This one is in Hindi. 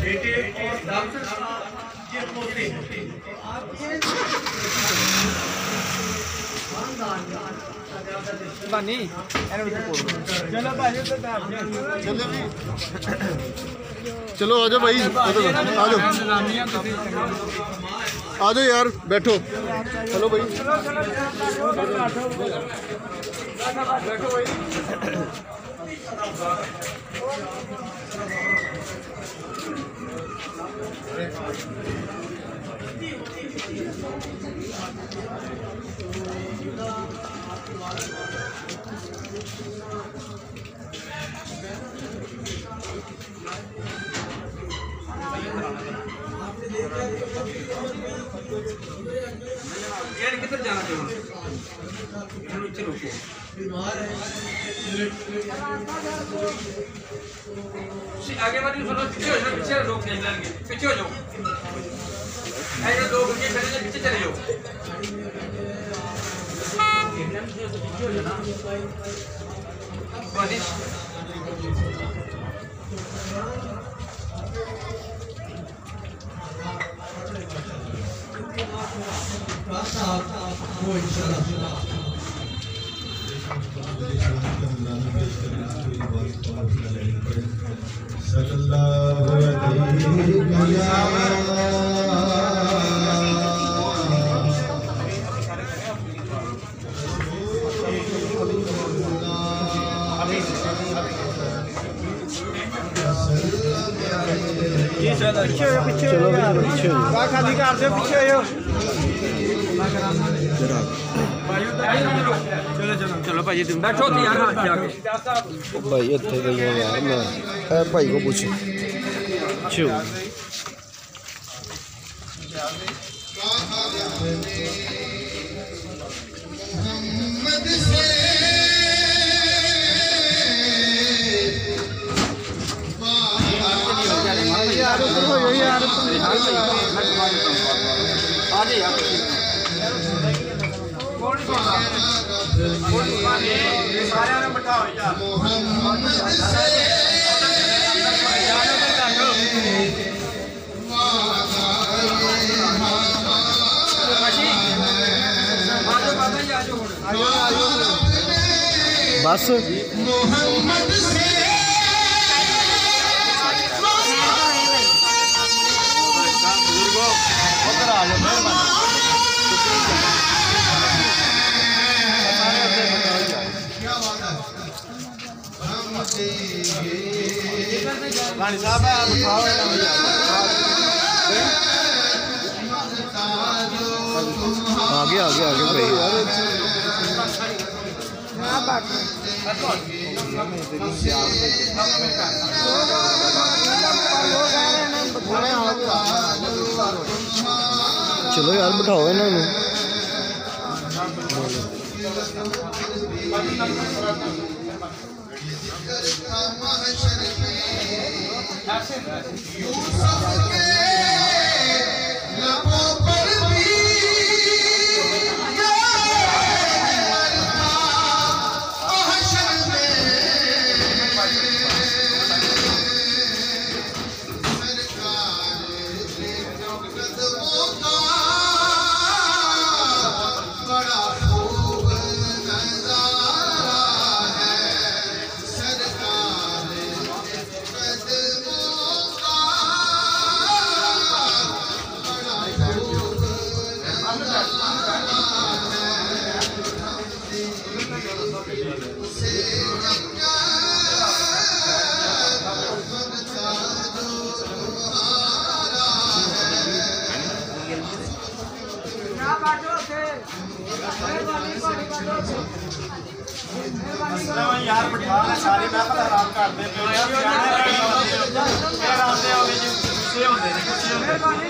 बेटे और डॉक्टर ये पोते बानी चलो भाई चलो भी चलो आ जाओ भाई, आ जाओ यार, बैठो। चलो भाई बैठो भाई। किधर जाना चाहिए? नीचे रुको। आगे वाली सुनो, पीछे हो जाओ, पीछे लोग नहीं मिलेंगे, पीछे हो जाओ। ऐसे दो बच्चे खड़े हैं, पीछे चले जाओ। पीछे हो जाना। वादिश चलो पीछे खाली कर दो, पीछे हो। चलो चलो चलो भाई, तुम बैठो यार। भाई इतने गई यार, मैं भाई को पूछ बस रानी साहब है, आप उठाओ। आगे आगे आगे भाई। चलो यार बिठाओ इन्होंने। यार बिठा सारे मैं खराब कर दे।